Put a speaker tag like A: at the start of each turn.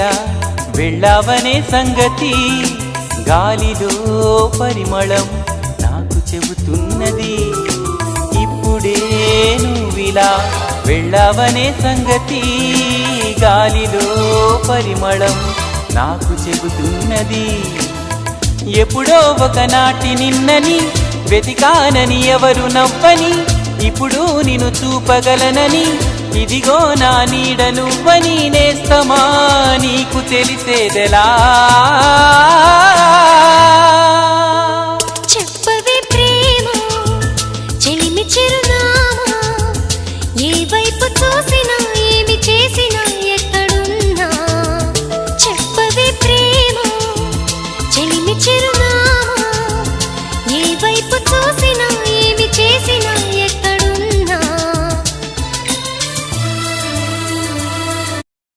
A: నువ్విలా వెళ్ళావనే సంగతి గాలిలో పరిమళం నాకు చెబుతున్నది. ఇప్పుడే నువ్విలా వెళ్ళావనే సంగతి గాలిలో పరిమళం నాకు చెబుతున్నది. ఎప్పుడో ఒకనాటి నిన్నని వెతికానని ఎవరు నవ్వని, ఇప్పుడు నిన్ను చూపగలనని ఇదిగో నా నీడ నువ్వని నేస్తమా నీకు తెలిసేదెలా.